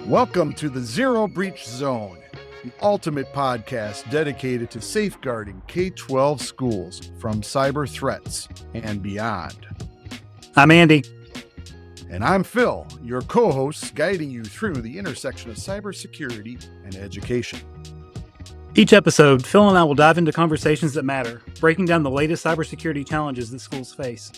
Welcome to the Zero Breach Zone, the ultimate podcast dedicated to safeguarding K-12 schools from cyber threats and beyond. I'm Andy. And I'm Phil, your co-host guiding you through the intersection of cybersecurity and education. Each episode, Phil and I will dive into conversations that matter, breaking down the latest cybersecurity challenges that schools face.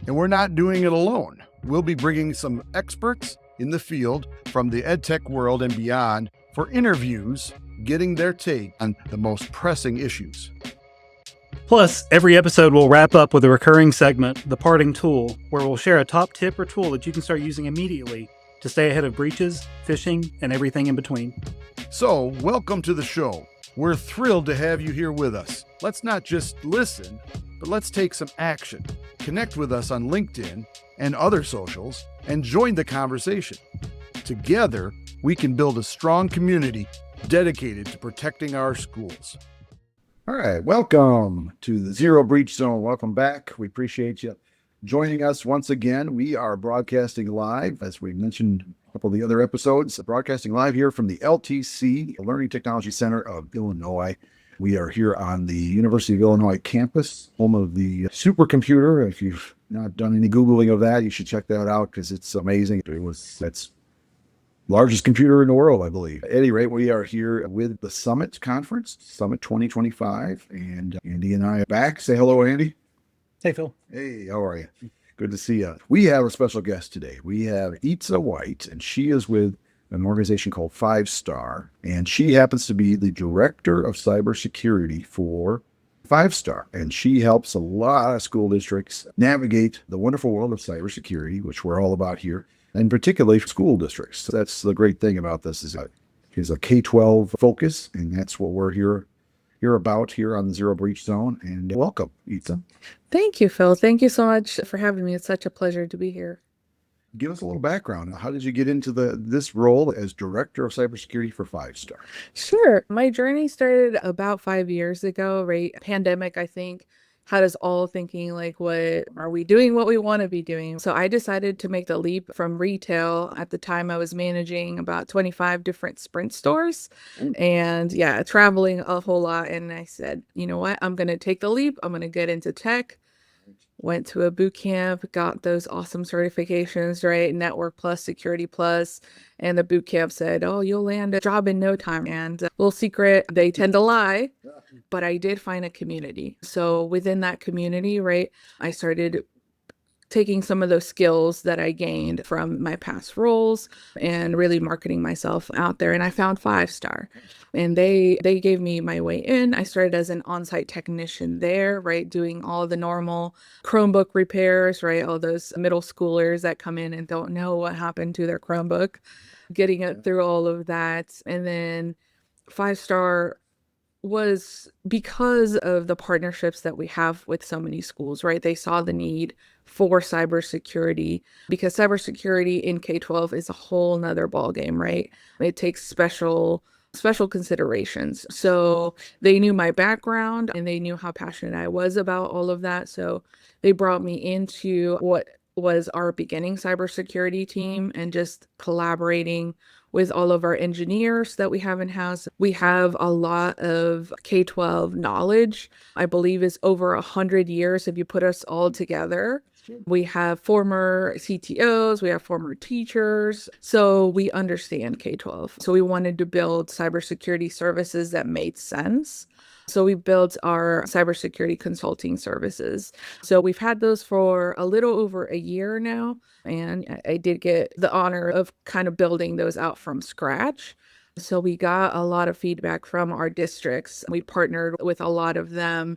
And we're not doing it alone. We'll be bringing some experts in the field from the edtech world and beyond for interviews, getting their take on the most pressing issues. Plus, every episode will wrap up with a recurring segment, The Parting Tool, where we'll share a top tip or tool that you can start using immediately to stay ahead of breaches, phishing, and everything in between. So, welcome to the show. We're thrilled to have you here with us. Let's not just listen, but let's take some action. Connect with us on LinkedIn and other socials and join the conversation. Together, we can build a strong community dedicated to protecting our schools. All right, welcome to the Zero Breach Zone. Welcome back. We appreciate you joining us once again. We are broadcasting live, as we mentioned a couple of the other episodes, broadcasting live here from the LTC, the Learning Technology Center of Illinois. We are here on the University of Illinois campus, home of the supercomputer. If you've not done any Googling of that, you should check that out because it's amazing. That's largest computer in the world, I believe. At any rate, we are here with the Summit Conference, Summit 2025, and Andy and I are back. Say hello, Andy. Hey, Phil. Hey, how are you? Good to see you. We have a special guest today. We have Itza White, and she is with an organization called 5-Star, and she happens to be the Director of Cybersecurity for 5-Star, and she helps a lot of school districts navigate the wonderful world of cybersecurity, which we're all about here, and particularly for school districts. That's the great thing about this is a K-12 focus, and that's what we're here about here on the Zero Breach Zone. And welcome, Itza. Thank you, Phil. Thank you so much for having me. It's such a pleasure to be here. Give us a little background. How did you get into this role as Director of Cybersecurity for 5-Star? Sure. My journey started about 5 years ago, right? Pandemic, I think, had us all thinking like, what are we doing what we want to be doing? So I decided to make the leap from retail. At the time, I was managing about 25 different Sprint stores and traveling a whole lot. And I said, you know what? I'm going to take the leap. I'm going to get into tech. Went to a boot camp, got those awesome certifications, right? Network Plus, Security Plus. And the boot camp said, oh, you'll land a job in no time. And little secret, they tend to lie, but I did find a community. So within that community, right, I started taking some of those skills that I gained from my past roles and really marketing myself out there. And I found 5-Star. And they gave me my way in. I started as an on-site technician there, right, doing all the normal Chromebook repairs, right, all those middle schoolers that come in and don't know what happened to their Chromebook, getting it through all of that. And then 5-Star was because of the partnerships that we have with so many schools, right? They saw the need for cybersecurity because cybersecurity in K-12 is a whole nother ballgame, right? It takes special considerations. So they knew my background and they knew how passionate I was about all of that. So they brought me into what was our beginning cybersecurity team and just collaborating with all of our engineers that we have in-house. We have a lot of K-12 knowledge. I believe it's over 100 years if you put us all together. We have former CTOs, we have former teachers, so we understand K-12. So we wanted to build cybersecurity services that made sense. So we built our cybersecurity consulting services. So we've had those for a little over a year now, and I did get the honor of kind of building those out from scratch. So we got a lot of feedback from our districts. We partnered with a lot of them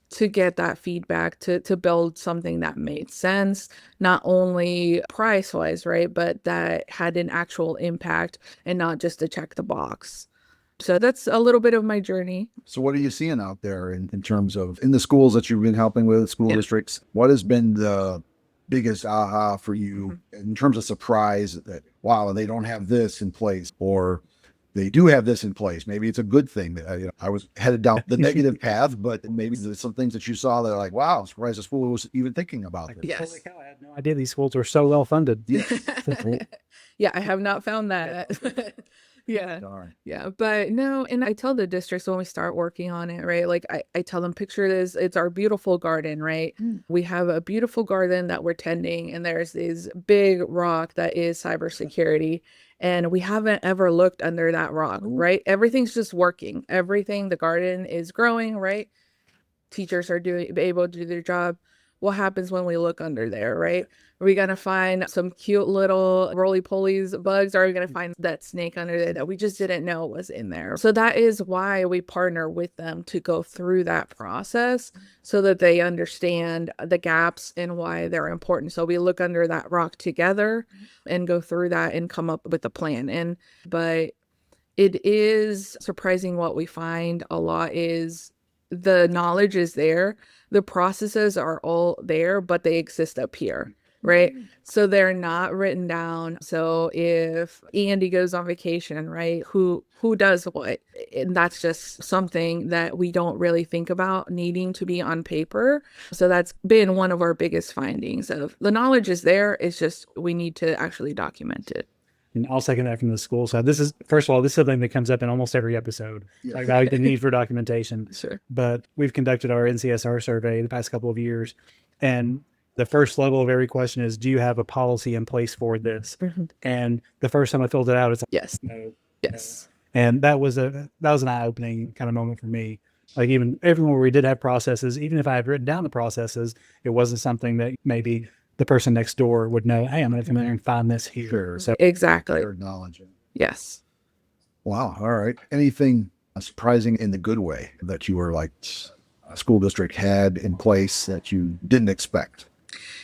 to get that feedback, to build something that made sense, not only price-wise, right, but that had an actual impact and not just to check the box. So that's a little bit of my journey. So what are you seeing out there in terms of in the schools that you've been helping with, school districts? What has been the biggest aha for you in terms of surprise that, wow, they don't have this in place, or they do have this in place? Maybe it's a good thing that I was headed down the negative path, but maybe there's some things that you saw that are like, wow, I'm surprised the school was even thinking about this. Yes. Holy cow, I had no idea these schools were so well funded. Yes. Yeah, I have not found that. Yeah. Darn. Yeah. But no, and I tell the districts when we start working on it, right? Like I tell them, picture this, it's our beautiful garden, right? We have a beautiful garden that we're tending, and there's this big rock that is cybersecurity. And we haven't ever looked under that rock, right? Everything's just working. Everything, the garden is growing, right? Teachers are able to do their job. What happens when we look under there, right? Are we gonna find some cute little roly-polies bugs? Or are we gonna find that snake under there that we just didn't know was in there? So that is why we partner with them to go through that process so that they understand the gaps and why they're important. So we look under that rock together and go through that and come up with a plan. But it is surprising what we find a lot is the knowledge is there, the processes are all there, but they exist up here, right? So they're not written down. So if Andy goes on vacation, right, who does what? And that's just something that we don't really think about needing to be on paper. So that's been one of our biggest findings of the knowledge is there. It's just we need to actually document it. And I'll second that from the school side. This is, first of all, this is something that comes up in almost every episode, like about the need for documentation. Sure. But we've conducted our NCSR survey the past couple of years, and the first level of every question is, do you have a policy in place for this? And the first time I filled it out, it's like, Yes. no. Yes. And that was an eye-opening kind of moment for me. Like even everywhere we did have processes, even if I had written down the processes, it wasn't something that maybe the person next door would know, hey, I'm going to come in there and find this here. Sure. So Exactly. Their knowledge. Yes. Wow. All right. Anything surprising in the good way that you were like a school district had in place that you didn't expect?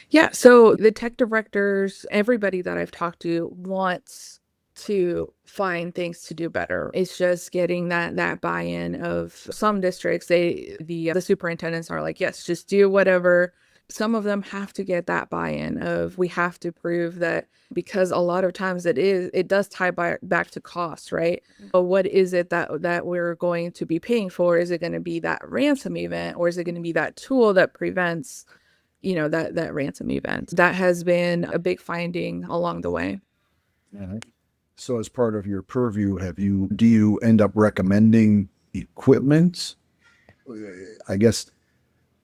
Yeah. So the tech directors, everybody that I've talked to wants to find things to do better. It's just getting that buy-in of some districts. The superintendents are like, yes, just do whatever. Some of them have to get that buy-in of we have to prove that, because a lot of times it does tie back to cost, right? But what is it that we're going to be paying for? Is it going to be that ransom event, or is it going to be that tool that prevents, that ransom event? That has been a big finding along the way. Yeah. So as part of your purview, do you end up recommending equipment? I guess,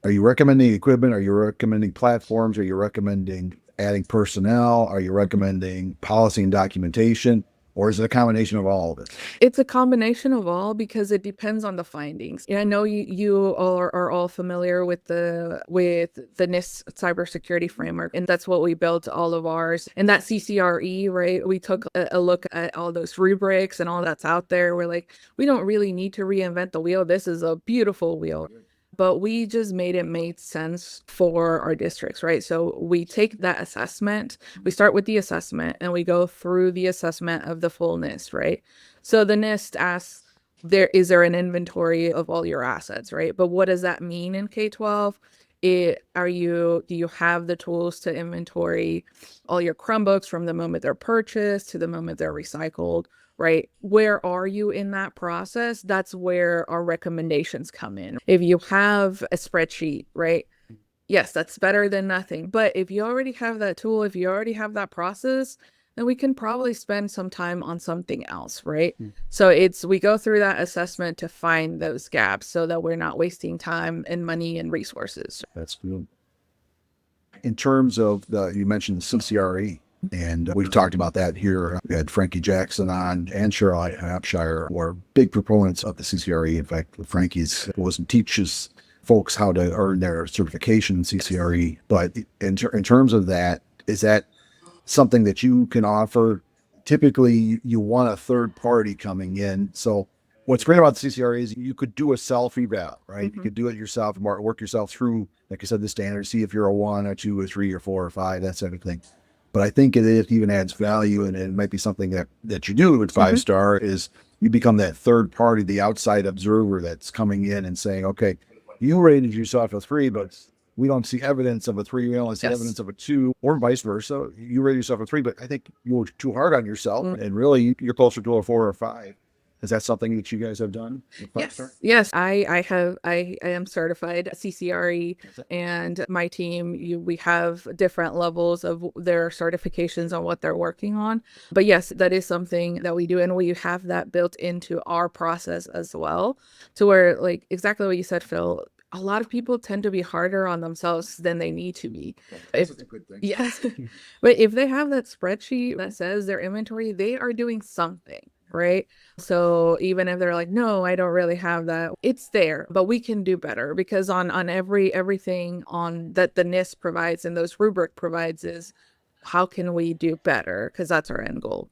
are you recommending equipment? Are you recommending platforms? Are you recommending adding personnel? Are you recommending policy and documentation? Or is it a combination of all of it? It's a combination of all because it depends on the findings. I know you are all familiar with the NIST cybersecurity framework, and that's what we built all of ours. And that CCRE, right? We took a look at all those rubrics and all that's out there. We're like, we don't really need to reinvent the wheel. This is a beautiful wheel. But we just made sense for our districts, right? So we take that assessment, we start with the assessment, and we go through the assessment of the full NIST, right? So the NIST asks, is there an inventory of all your assets, right? But what does that mean in K-12? Do you have the tools to inventory all your Chromebooks from the moment they're purchased to the moment they're recycled? Right? Where are you in that process? That's where our recommendations come in. If you have a spreadsheet, right? Yes, that's better than nothing. But if you already have that tool, if you already have that process, then we can probably spend some time on something else, right? So we go through that assessment to find those gaps so that we're not wasting time and money and resources. That's good. In terms of you mentioned CCRE, and we've talked about that here. We had Frankie Jackson on and Cheryl Hampshire were big proponents of the CCRE. In fact, Frankie's teaches folks how to earn their certification in CCRE. But in terms of that, is that something that you can offer? Typically, you want a third party coming in. So what's great about the CCRE is you could do a self-eval, right? You could do it yourself, work yourself through, like I said, the standards, see if you're a 1 or 2 or 3 or 4 or 5, that sort of thing. But I think it even adds value, and it might be something that you do with 5-star is you become that third party, the outside observer that's coming in and saying, okay, you rated yourself a 3, but we don't see evidence of a 3. We only see evidence of a 2, or vice versa. You rated yourself a 3, but I think you were too hard on yourself, and really you're closer to a 4 or 5. Is that something that you guys have done? Yes. I am certified CCRE, and my team, we have different levels of their certifications on what they're working on. But yes, that is something that we do, and we have that built into our process as well, to where, like, exactly what you said, Phil. A lot of people tend to be harder on themselves than they need to be. That's a good thing. Yes. But if they have that spreadsheet that says their inventory, they are doing something, right? So even if they're like, no, I don't really have that, it's there, but we can do better, because on everything on that the NIST provides and those rubric provides is how can we do better? Because that's our end goal.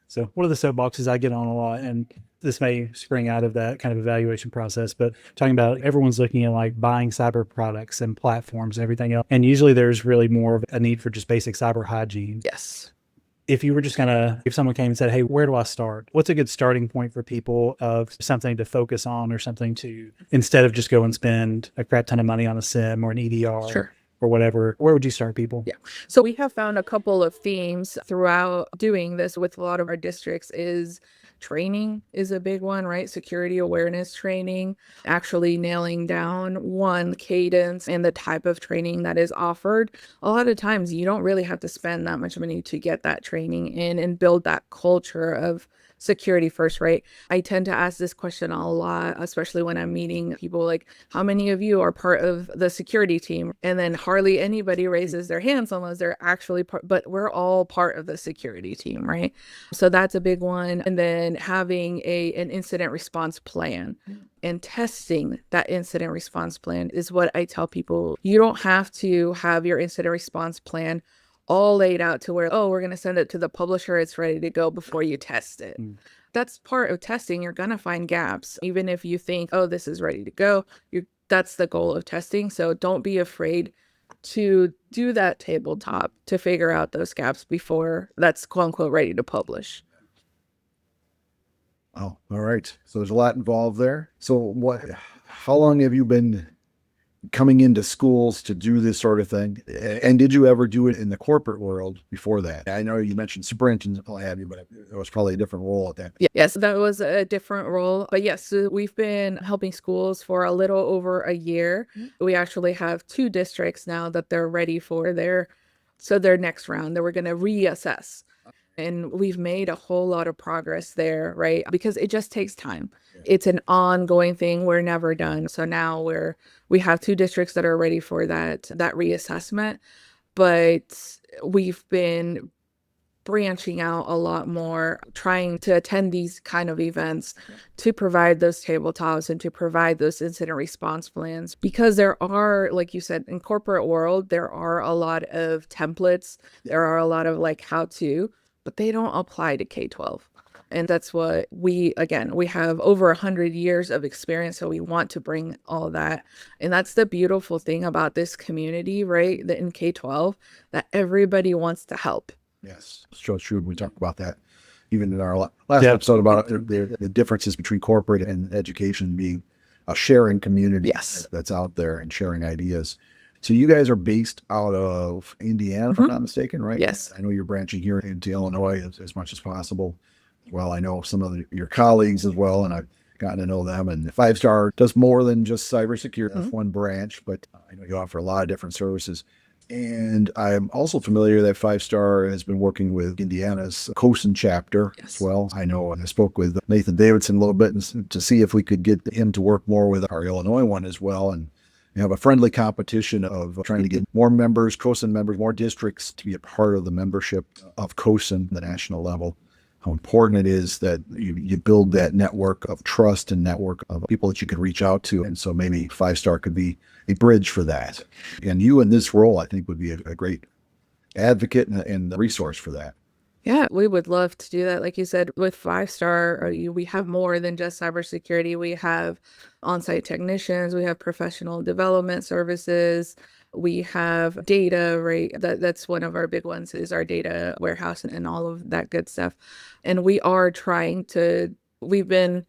So one of the soapboxes I get on a lot, and this may spring out of that kind of evaluation process, but talking about everyone's looking at like buying cyber products and platforms and everything else. And usually there's really more of a need for just basic cyber hygiene. Yes. If you were just if someone came and said, hey, where do I start? What's a good starting point for people of something to focus on, or something to, instead of just go and spend a crap ton of money on a SIM or an EDR? Sure. Or whatever, where would you start people? Yeah. So we have found a couple of themes throughout doing this with a lot of our districts. Is training is a big one, right? Security awareness training, actually nailing down one cadence and the type of training that is offered. A lot of times you don't really have to spend that much money to get that training in and build that culture of security first, right? I tend to ask this question a lot, especially when I'm meeting people, like, how many of you are part of the security team? And then hardly anybody raises their hands unless they're actually part, but we're all part of the security team, right? So that's a big one. And then having an incident response plan and testing that incident response plan is what I tell people. You don't have to have your incident response plan all laid out to where, oh, we're going to send it to the publisher, it's ready to go before you test it. That's part of testing. You're going to find gaps. Even if you think, oh, this is ready to go, that's the goal of testing. So don't be afraid to do that tabletop to figure out those gaps before that's quote unquote ready to publish. Oh, all right. So there's a lot involved there. So how long have you been coming into schools to do this sort of thing? And did you ever do it in the corporate world before that? I know you mentioned Sprint and what have you, but it was probably a different role at that. Yes, that was a different role. But yes, so we've been helping schools for a little over a year. We actually have 2 districts now that they're ready for their next round that we're going to reassess. And we've made a whole lot of progress there, right? Because it just takes time. It's an ongoing thing. We're never done. So now we have 2 districts that are ready for that reassessment, but we've been branching out a lot more, trying to attend these kind of events to provide those tabletops and to provide those incident response plans, because there are, like you said, in corporate world, there are a lot of templates. There are a lot of like how to, but they don't apply to K-12. And that's what we have over 100 years of experience. So we want to bring all that. And that's the beautiful thing about this community, right? That in K-12, that everybody wants to help. Yes. So true. We talked about that even in our last episode about the differences between corporate and education being a sharing community that's out there and sharing ideas. So you guys are based out of Indiana, if I'm not mistaken, right? Yes. I know you're branching here into Illinois as much as possible. Well, I know some of your colleagues as well, and I've gotten to know them. And 5-Star does more than just cybersecurity. That's one branch, but I know you offer a lot of different services. And I'm also familiar that 5-Star has been working with Indiana's COSIN chapter as well. I know I spoke with Nathan Davidson a little bit to see if we could get him to work more with our Illinois one as well. And we have a friendly competition of trying to get more members, COSIN members, more districts to be a part of the membership of COSIN, the national level. How important it is that you build that network of trust and network of people that you can reach out to. And so maybe 5-Star could be a bridge for that. And you in this role, I think, would be a great advocate and resource for that. Yeah, we would love to do that. Like you said, with 5-Star, we have more than just cybersecurity. We have on-site technicians, we have professional development services, we have data, right? That's one of our big ones, is our data warehouse and all of that good stuff. And we've been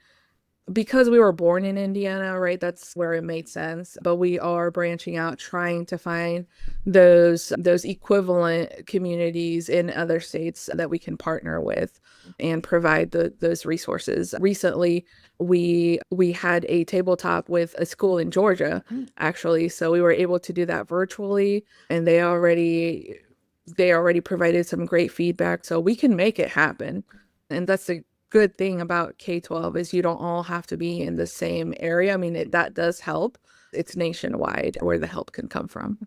because we were born in Indiana, right? That's where it made sense. But we are branching out, trying to find those equivalent communities in other states that we can partner with and provide those resources. Recently, we had a tabletop with a school in Georgia, actually. So we were able to do that virtually, and they already provided some great feedback. So we can make it happen. And that's the good thing about K-12 is you don't all have to be in the same area. I mean, that does help. It's nationwide where the help can come from.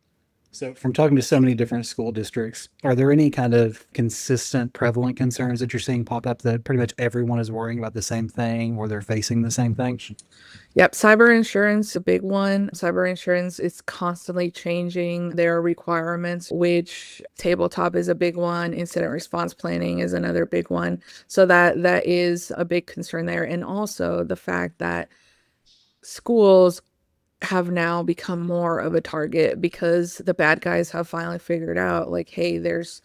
So from talking to so many different school districts, are there any kind of consistent prevalent concerns that you're seeing pop up that pretty much everyone is worrying about the same thing or they're facing the same thing? Yep. Cyber insurance, a big one. Cyber insurance is constantly changing their requirements, which tabletop is a big one. Incident response planning is another big one. So that is a big concern there. And also the fact that schools have now become more of a target because the bad guys have finally figured out, like, hey, there's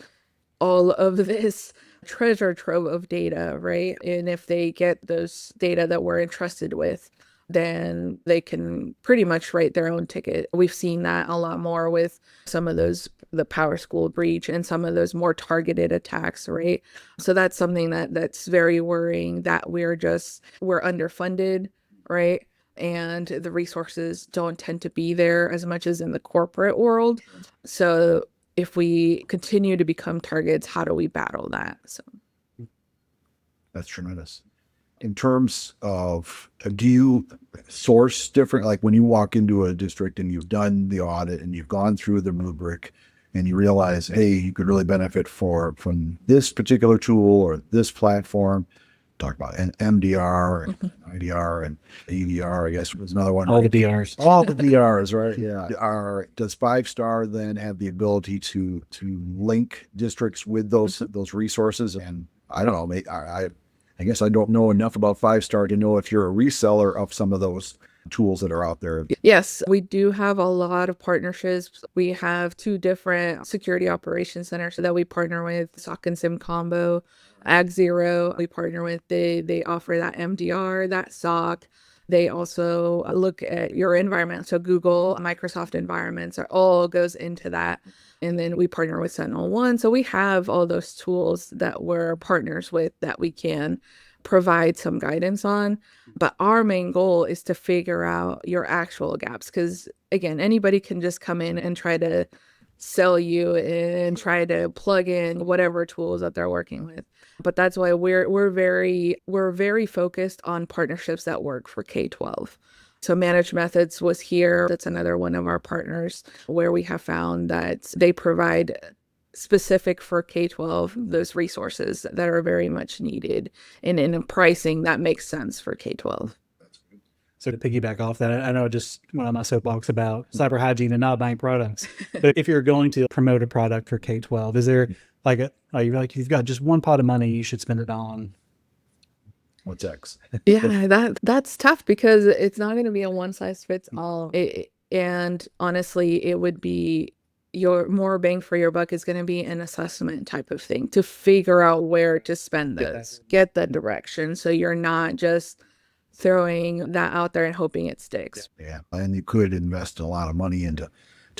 all of this treasure trove of data, right? And if they get those data that we're entrusted with, then they can pretty much write their own ticket. We've seen that a lot more with some of the Power School breach and some of those more targeted attacks, right? So that's something that's very worrying, that we're underfunded, right? And the resources don't tend to be there as much as in the corporate world. So if we continue to become targets, how do we battle that? So That's tremendous. In terms of, do you source different, like when you walk into a district and you've done the audit and you've gone through the rubric and you realize, hey, you could really benefit from this particular tool or this platform? Talk about an MDR and IDR and EDR, I guess was another one. All the DRs. All the DRs, right? Yeah. Does 5-Star then have the ability to link districts with those resources? And I don't know, I guess I don't know enough about 5-Star to know if you're a reseller of some of those tools that are out there. Yes, we do have a lot of partnerships. We have 2 different security operations centers that we partner with, SOC and SIM combo, Ag0 we partner with. They offer that MDR, that SOC. They also look at your environment. So Google, Microsoft environments all goes into that. And then we partner with SentinelOne. So we have all those tools that we're partners with that we can provide some guidance on. But our main goal is to figure out your actual gaps. Because again, anybody can just come in and try to sell you and try to plug in whatever tools that they're working with. But that's why we're very focused on partnerships that work for K-12. So Managed Methods was here. That's another one of our partners where we have found that they provide specific for K-12 those resources that are very much needed and in a pricing that makes sense for K-12. So to piggyback off that, I know just one of my soapbox about cyber hygiene and not buying products. But if you're going to promote a product for K-12, is there you've got just one pot of money you should spend it on? What's X? Yeah, that's tough because it's not going to be a one size fits all. And honestly, it would be your more bang for your buck is going to be an assessment type of thing to figure out where to spend this, get the direction. So you're not just throwing that out there and hoping it sticks. Yeah. And you could invest a lot of money into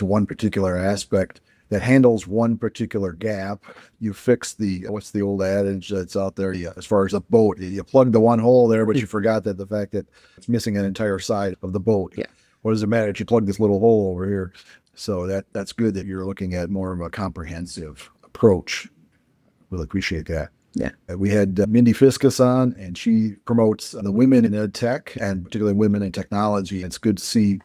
one particular aspect that handles one particular gap. You fix what's the old adage that's out there? Yeah, as far as a boat, you plug the one hole there, but you forgot that the fact that it's missing an entire side of the boat. Yeah. What does it matter if you plug this little hole over here? So that's good that you're looking at more of a comprehensive approach. Really appreciate that. Yeah. We had Mindy Fiskus on, and she promotes the women in ed tech and particularly women in technology. It's good to see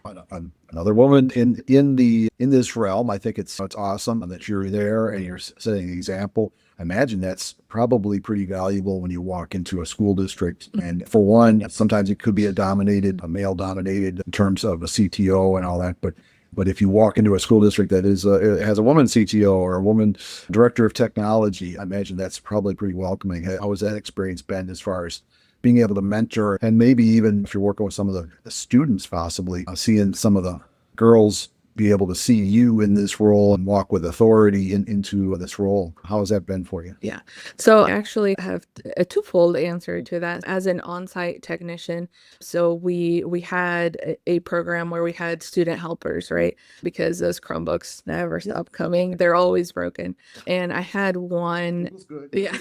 another woman in this realm. I think it's awesome that you're there and you're setting an example. I imagine that's probably pretty valuable when you walk into a school district. And for one, sometimes it could be a male dominated in terms of a CTO and all that. But if you walk into a school district that has a woman CTO or a woman director of technology, I imagine that's probably pretty welcoming. How has that experience been as far as being able to mentor, and maybe even if you're working with some of the students, possibly seeing some of the girls be able to see you in this role and walk with authority into this role. How has that been for you? Yeah. So I actually have a twofold answer to that. As an on-site technician, so we had a program where we had student helpers, right? Because those Chromebooks never stop coming. They're always broken. And I had one. Yeah.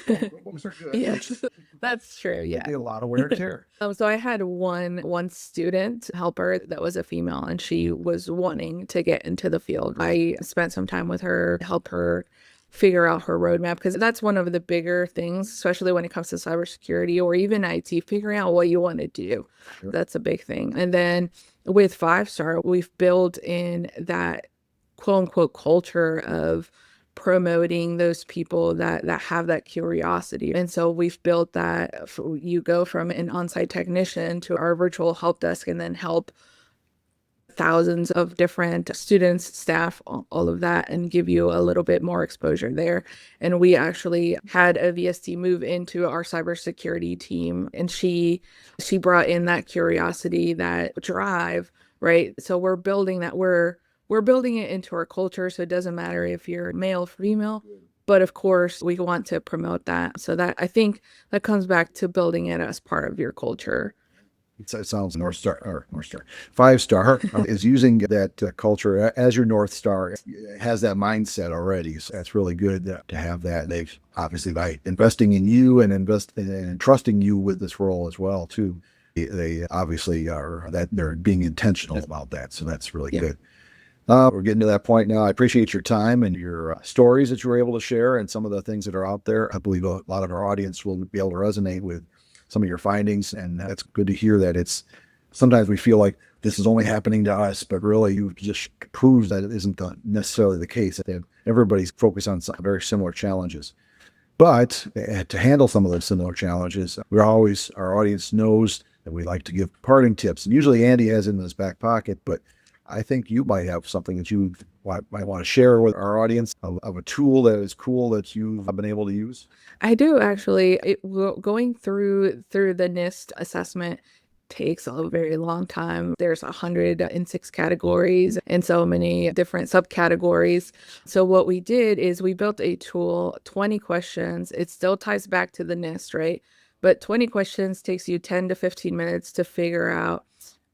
Yes, that's true. Yeah. A lot of wear and tear. So I had one student helper that was a female, and she was wanting to get into the field. I spent some time with her, help her figure out her roadmap, because that's one of the bigger things, especially when it comes to cybersecurity or even IT, figuring out what you want to do. Sure. That's a big thing. And then with 5-Star, we've built in that quote unquote culture of promoting those people that have that curiosity. And so we've built that. You go from an on-site technician to our virtual help desk, and then help thousands of different students, staff, all of that, and give you a little bit more exposure there. And we actually had a VST move into our cybersecurity team, and she brought in that curiosity, that drive, right? So we're building that. We're building it into our culture, so it doesn't matter if you're male or female, but of course we want to promote that. So that, I think that comes back to building it as part of your culture. It sounds 5-Star is using that culture as your North Star. It has that mindset already. So that's really good to have that. They've obviously, by investing in you and trusting you with this role as well too. They obviously they're being intentional about that. So that's really good. We're getting to that point now. I appreciate your time and your stories that you were able to share and some of the things that are out there. I believe a lot of our audience will be able to resonate with some of your findings, and it's good to hear that sometimes we feel like this is only happening to us, but really you just proves that it isn't necessarily the case. Everybody's focused on some very similar challenges. But to handle some of those similar challenges, our audience knows that we like to give parting tips. And usually Andy has it in his back pocket, but I think you might have something that you might want to share with our audience of a tool that is cool that you've been able to use. I do actually. Going through the NIST assessment takes a very long time. There's 106 categories and so many different subcategories. So what we did is we built a tool, 20 questions. It still ties back to the NIST, right? But 20 questions takes you 10 to 15 minutes to figure out,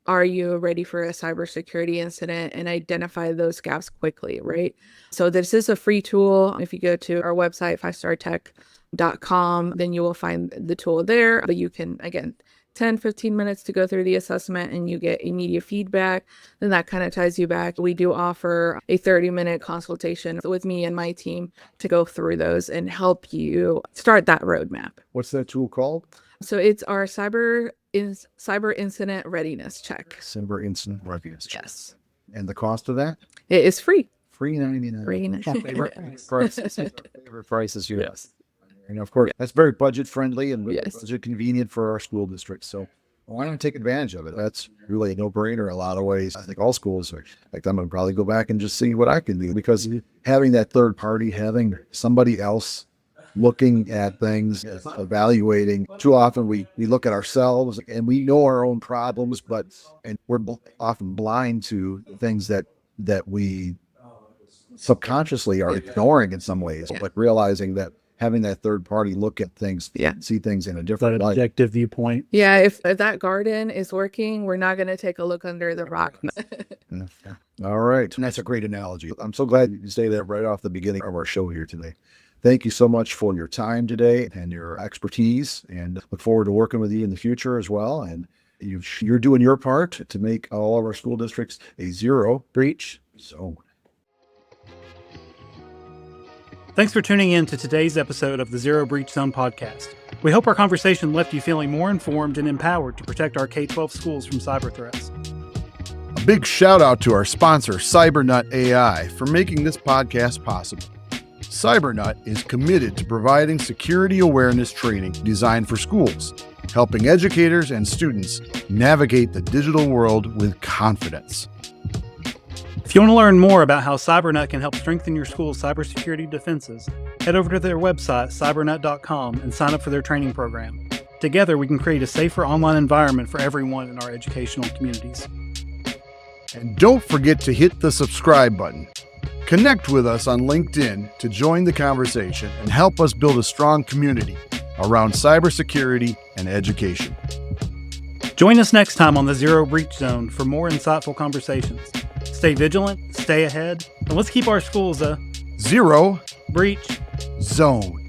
are you ready for a cybersecurity incident, and identify those gaps quickly, right? So this is a free tool. If you go to our website, 5startech.com, then you will find the tool there. But you can, again, 10, 15 minutes to go through the assessment, and you get immediate feedback. Then that kind of ties you back. We do offer a 30-minute consultation with me and my team to go through those and help you start that roadmap. What's that tool called? So it's our cyber incident readiness check. Cyber incident readiness check. Yes. And the cost of that? It is free. Free $99. Favorite prices, yes. And of course, that's very budget friendly and budget convenient for our school districts. So why not take advantage of it? That's really a no-brainer in a lot of ways. I think all schools are. In fact, I'm going to probably go back and just see what I can do, because having that third party, having somebody else looking at things, evaluating. Too often we look at ourselves and we know our own problems, and we're often blind to things that we subconsciously are ignoring in some ways, but realizing that having that third party look at things, see things in a different light. Objective viewpoint. Yeah, if that garden is working, we're not going to take a look under the rock. All right. And that's a great analogy. I'm so glad you say that right off the beginning of our show here today. Thank you so much for your time today and your expertise, and look forward to working with you in the future as well. And you're doing your part to make all of our school districts a zero breach zone. Thanks for tuning in to today's episode of the Zero Breach Zone podcast. We hope our conversation left you feeling more informed and empowered to protect our K-12 schools from cyber threats. A big shout out to our sponsor, CyberNut AI, for making this podcast possible. CyberNut is committed to providing security awareness training designed for schools, helping educators and students navigate the digital world with confidence. If you want to learn more about how CyberNut can help strengthen your school's cybersecurity defenses, head over to their website, cybernut.com, and sign up for their training program. Together, we can create a safer online environment for everyone in our educational communities. And don't forget to hit the subscribe button. Connect with us on LinkedIn to join the conversation and help us build a strong community around cybersecurity and education. Join us next time on the Zero Breach Zone for more insightful conversations. Stay vigilant, stay ahead, and let's keep our schools a Zero breach Zone.